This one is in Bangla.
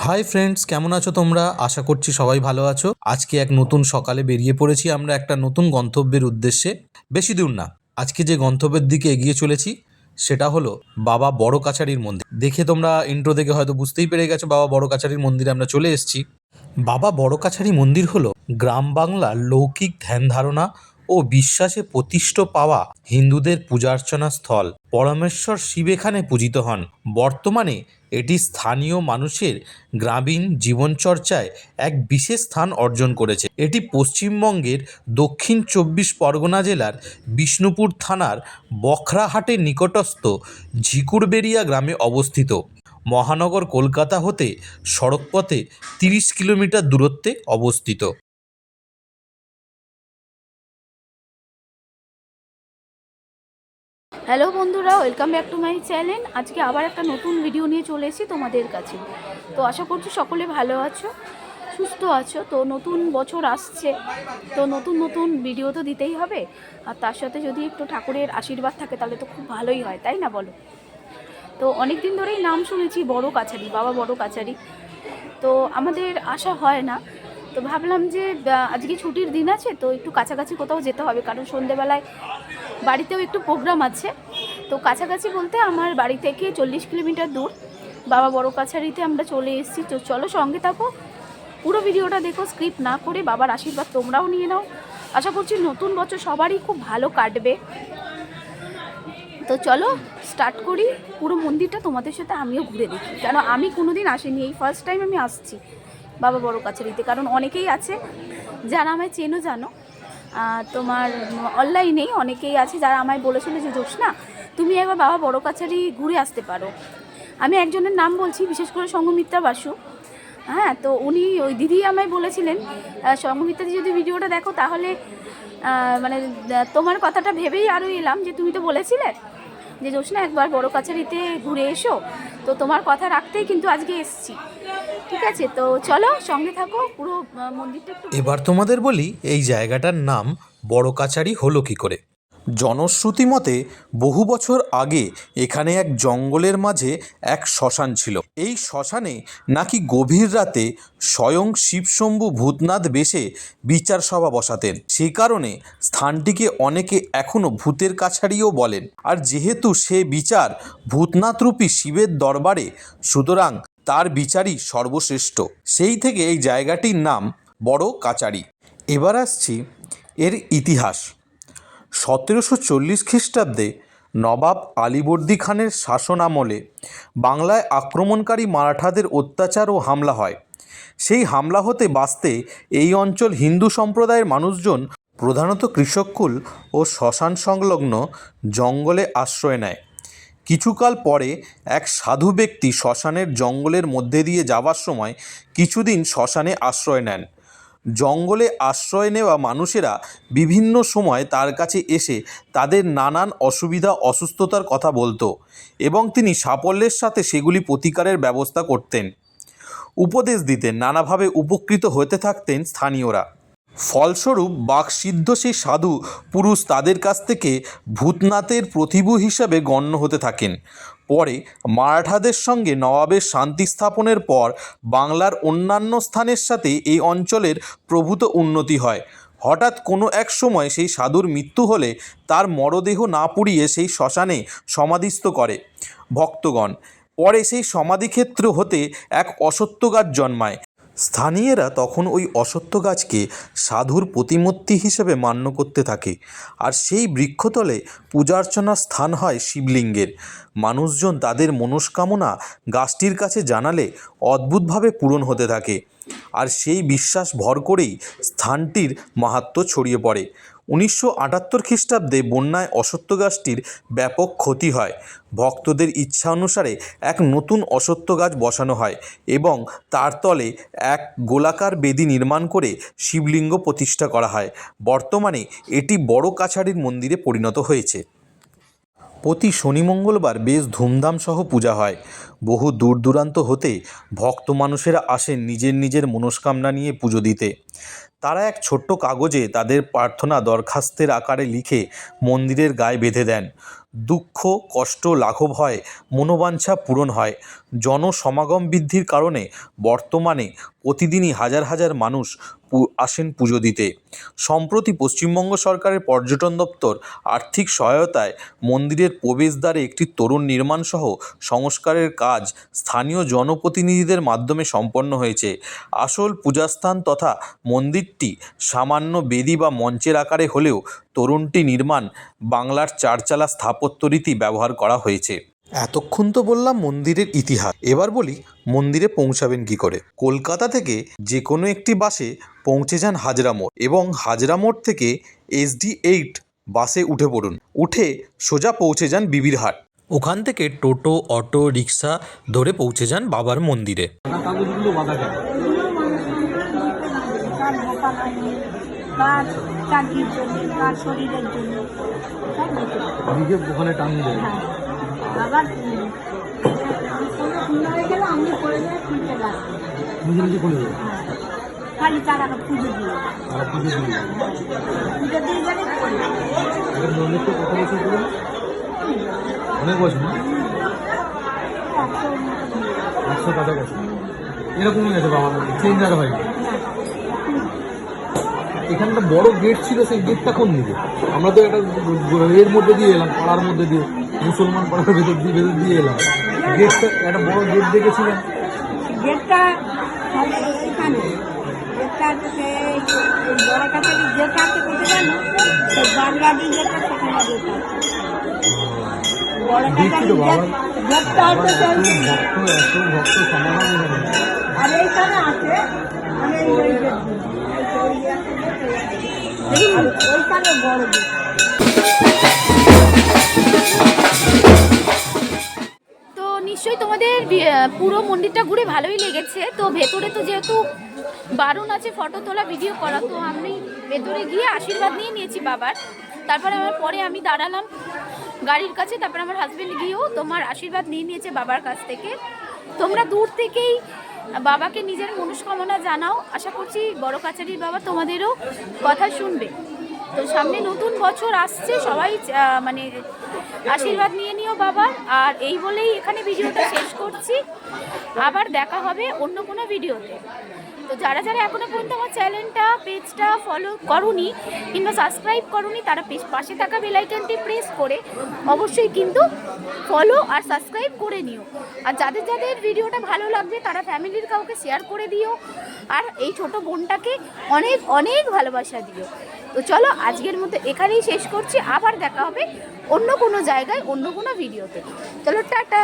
হাই ফ্রেন্ডস, কেমন আছো তোমরা? আশা করছি সবাই ভালো আছো। আজকে এক নতুন সকালে বেরিয়ে পড়েছি আমরা একটা নতুন গন্তব্যের উদ্দেশ্যে। বেশি দূর না, আজকে যে গন্তব্যের দিকে এগিয়ে চলেছি সেটা হলো বাবা বড় কাছারির মন্দির। দেখে তোমরা ইন্ট্রো দেখে হয়তো বুঝতেই পেরে গেছো বাবা বড় কাছারির মন্দিরে আমরা চলে এসেছি। বাবা বড় কাছারি মন্দির হলো গ্রাম বাংলার লৌকিক ধ্যান ধারণা ও বিশ্বাসে প্রতিষ্ঠ পাওয়া হিন্দুদের পূজার্চনা স্থল। পরমেশ্বর শিব এখানে পূজিত হন। বর্তমানে এটি স্থানীয় মানুষের গ্রামীণ জীবনচর্চায় এক বিশেষ স্থান অর্জন করেছে। এটি পশ্চিমবঙ্গের দক্ষিণ ২৪ পরগনা জেলার বিষ্ণুপুর থানার বখরাহাটের নিকটস্থ ঝিকুরবেড়িয়া গ্রামে অবস্থিত। মহানগর কলকাতা হতে সড়কপথে ৩০ কিলোমিটার দূরত্বে অবস্থিত। হ্যালো বন্ধুরা, welcome back to my channel. আজকে আবার একটা নতুন ভিডিও নিয়ে চলে এসেছি তোমাদের কাছে। তো আশা করছি সকলে ভালো আছো, সুস্থ আছো। তো নতুন বছর আসছে, তো নতুন নতুন ভিডিও তো দিতেই হবে। আর তার সাথে যদি একটু ঠাকুরের আশীর্বাদ থাকে তাহলে তো খুব ভালোই হয়, তাই না বলো? তো অনেক দিন ধরেই নাম শুনেছি বড় কাছারি, বাবা বড় কাছারি। তো আমাদের আসা হয় না। তো ভাবলাম যে আজকে ছুটির দিন আছে, তো একটু কাছাকাছি কোথাও যেতে হবে, কারণ সন্ধেবেলায় বাড়িতেও একটু প্রোগ্রাম আছে। তো কাছাকাছি বলতে আমার বাড়ি থেকে 40 কিলোমিটার দূর বাবা বড় কাছারিতে আমরা চলে এসেছি। তো চলো সঙ্গে থাকো, পুরো ভিডিওটা দেখো, স্ক্রিপ্ট না করে। বাবার আশীর্বাদ তোমরাও নিয়ে নাও। আশা করছি নতুন বছর সবারই খুব ভালো কাটবে। তো চলো স্টার্ট করি। পুরো মন্দিরটা তোমাদের সাথে আমিও ঘুরে দেখি, কেন আমি কোনোদিন আসিনি, এই ফার্স্ট টাইম আমি আসছি বাবা বড় কাছারিতে। কারণ অনেকেই আছে যারা আমায় চেনো, জানো, তোমার অনলাইনেই অনেকেই আছে যারা আমায় বলেছিল যে জোৎস্না তুমি একবার বাবা বড় কাছারি ঘুরে আসতে পারো। আমি একজনের নাম বলছি, বিশেষ করে সঙ্গমিত্রা বাসু। হ্যাঁ, তো উনি, ওই দিদি আমায় বলেছিলেন, সঙ্গমিত্রাদি যদি ভিডিওটা দেখো তাহলে মানে তোমার কথাটা ভেবেই আরও এলাম যে তুমি তো বলেছিলে যে জোৎস্না একবার বড় কাছারিতে ঘুরে এসো। তো তোমার কথা রাখতেই কিন্তু আজকে এসছি। ঠিক আছে, তো চলো সঙ্গে থাকো, পুরো মন্দিরটা একটু। এবার তোমাদের বলি এই জায়গাটার নাম বড় কাছারি হলো কী করে। জনশ্রুতি মতে বহু বছর আগে এখানে এক জঙ্গলের মাঝে এক শ্মশান ছিল। এই শ্মশানে নাকি গভীর রাতে স্বয়ং শিবশম্ভু ভূতনাথ বেশে বিচার সভা বসাতেন। সে কারণে স্থানটিকে অনেকে এখনও ভূতের কাছারিও বলেন। আর যেহেতু সে বিচার ভূতনাথরূপী শিবের দরবারে, সুতরাং তার বিচারই সর্বশ্রেষ্ঠ। সেই থেকে এই জায়গাটির নাম বড় কাছারি। এবার আসছি এর ইতিহাস। ১৭৪০ খ্রিস্টাব্দে নবাব আলীবর্দী খানের শাসন আমলে বাংলায় আক্রমণকারী মারাঠাদের অত্যাচার ও হামলা হয়। সেই হামলা হতে বাঁচতে এই অঞ্চল হিন্দু সম্প্রদায়ের মানুষজন প্রধানত কৃষককুল ও শ্মশান সংলগ্ন জঙ্গলে আশ্রয় নেয়। কিছুকাল পরে এক সাধু ব্যক্তি শ্মশানের জঙ্গলের মধ্যে দিয়ে যাওয়ার সময় কিছুদিন শ্মশানে আশ্রয় নেন। জঙ্গলে আশ্রয় নেওয়া মানুষেরা বিভিন্ন সময় তার কাছে এসে তাদের নানান অসুবিধা অসুস্থতার কথা বলতো এবং তিনি সাফল্যের সাথে সেগুলি প্রতিকারের ব্যবস্থা করতেন, উপদেশ দিতেন। নানাভাবে উপকৃত হতে থাকতেন স্থানীয়রা। ফলস্বরূপ বাকসিদ্ধ সেই সাধু পুরুষ তাদের কাছ থেকে ভূতনাথের প্রতিভু হিসাবে গণ্য হতে থাকেন। পরে মারাঠাদের সঙ্গে নবাবের শান্তি স্থাপনের পর বাংলার অন্যান্য স্থানের সাথে এই অঞ্চলের প্রভূত উন্নতি হয়। হঠাৎ কোনো এক সময় সেই সাধুর মৃত্যু হলে তার মরদেহ না পুড়িয়ে সেই শ্মশানে সমাধিস্থ করে ভক্তগণ। পরে সেই সমাধিক্ষেত্র হতে এক অশ্বত্থ গাছ জন্মায়। স্থানীয়রা তখন ওই অশ্বত্থ গাছকে সাধুর প্রতিমূর্তি হিসেবে মান্য করতে থাকে। আর সেই বৃক্ষতলে পূজার্চনার স্থান হয় শিবলিঙ্গের। মানুষজন তাদের মনস্কামনা গাছটির কাছে জানালে অদ্ভুতভাবে পূরণ হতে থাকে। আর সেই বিশ্বাস ভর করেই স্থানটির মাহাত্ম্য ছড়িয়ে পড়ে। ১৯৭৮ খ্রিস্টাব্দে বন্যায় অশ্বত্থ গাছটির ব্যাপক ক্ষতি হয়। ভক্তদের ইচ্ছা অনুসারে এক নতুন অশ্বত্থ গাছ বসানো হয় এবং তার তলে এক গোলাকার বেদি নির্মাণ করে শিবলিঙ্গ প্রতিষ্ঠা করা হয়। বর্তমানে এটি বড় কাছারির মন্দিরে পরিণত হয়েছে। প্রতি শনি মঙ্গলবার বেশ ধুমধাম সহ পূজা হয়। বহু দূর দূরান্ত হতে ভক্ত মানুষেরা আসেন নিজের নিজের মনস্কামনা নিয়ে পুজো দিতে। তারা এক ছোট্ট কাগজে তাদের প্রার্থনা দরখাস্তের আকারে লিখে মন্দিরের গায়ে বেঁধে দেন। দুঃখ কষ্ট লাঘব হয়, মনোবাঞ্ছা পূরণ হয়। জনসমাগম বৃদ্ধির কারণে বর্তমানে প্রতিদিনই হাজার হাজার মানুষ আসেন পুজো দিতে। সম্প্রতি পশ্চিমবঙ্গ সরকারের পর্যটন দপ্তর আর্থিক সহায়তায় মন্দিরের প্রবেশদ্বারে একটি তোরণ নির্মাণসহ সংস্কারের কাজ স্থানীয় জনপ্রতিনিধিদের মাধ্যমে সম্পন্ন হয়েছে। আসল পূজাস্থান তথা মন্দিরটি সামান্য বেদি বা মঞ্চের আকারে হলেও তোরণটি নির্মাণ বাংলার চারচালা স্থাপত্য রীতি ব্যবহার করা হয়েছে। এতক্ষণ তো বললাম মন্দিরের ইতিহাস, এবার বলি মন্দিরে পৌঁছাবেন কি করে। কলকাতা থেকে যে কোনো একটি বাসে পৌঁছে যান হাজরা মোড় এবং হাজরা মোড় থেকে SD-8 বাসে উঠে পড়ুন। উঠে সোজা পৌঁছে যান বিবির হাট। ওখান থেকে টোটো অটো রিক্সা ধরে পৌঁছে যান বাবার মন্দিরে। কার চাকরির জন্য, কার শরীরের জন্য সব দিতে হবে। ওখানে টাঙিয়ে দেয়। হ্যাঁ, আবার সুন্দর হয়ে গেলে আমি করে দিয়ে খুলতে লাগবে। নিজে নিজে খুলে দেবে। খালি তার আগে পুজো দিয়ে আর পুজো দিয়ে পুজো দিয়ে গেলে করে একটা মন্দির তো কত বছর পুরো? অনেক বছর না? 100 কাছাকাছি এরকমই আছে বাবা, চেঞ্জ আর হয়নি। এখানে একটা বড় গেট ছিল, সেই গেটটা কোন দিকে? আমরা তো একটা এর মধ্যে দিয়ে এলাম, পাড়ার মধ্যে দিয়ে, মুসলমান পাড়ার ভেতর দিয়ে এলাম। গেটটা একটা বড় গেট দেখেছিলেন? গেটটা এখানে গেটটা সেই বড় কাছে গেটটা আছে কোথায় জানো? সেই বাংলাদেশ গেটটা সেখানে গেট আছে। বড় কাছে গেটটা আছে সেই ভক্ত সমাগম এখানে। আর এইখানে আছে মানে ওই গেট ওইখানে বড় গেট। তো নিশ্চয়ই তোমাদের পুরো মন্দিরটা ঘুরে ভালোই লেগেছে। তো ভেতরে তো যেহেতু বারণ আছে ফটো তোলা ভিডিও করা, তো আমি ভেতরে গিয়ে আশীর্বাদ নিয়ে নিয়েছি বাবার। তারপরে পরে আমি দাঁড়ালাম গাড়ির কাছে, তারপরে আমার হাজব্যান্ড গিয়েও তোমার আশীর্বাদ নিয়ে নিয়েছে বাবার কাছ থেকে। তোমরা দূর থেকেই বাবাকে নিজের মনস্কামনা জানাও। আশা করছি বড় কাছারির বাবা তোমাদেরও কথা শুনবে। তো সামনে নতুন বছর আসছে, সবাই মানে আশীর্বাদ নিয়ে নিও বাবার। আর এই বলেই এখানে ভিডিওটা শেষ করছি, আবার দেখা হবে অন্য কোনো ভিডিওতে। তো যারা যারা এখনো পর্যন্ত আমার চ্যানেলটা পেজটা ফলো করোনি কিংবা সাবস্ক্রাইব করোনি, তারা পাশে থাকা বেল আইকনটি প্রেস করে অবশ্যই কিন্তু ফলো আর সাবস্ক্রাইব করে নিও। আর যাদের যাদের ভিডিওটা ভালো লাগবে তারা ফ্যামিলির কাউকে শেয়ার করে দিও, আর এই ছোট বোনটাকে অনেক অনেক ভালোবাসা দিও। তো চলো আজকের মতো এখানেই শেষ করছি, আবার দেখা হবে অন্য কোনো জায়গায় অন্য কোনো ভিডিওতে। চলো টাটা।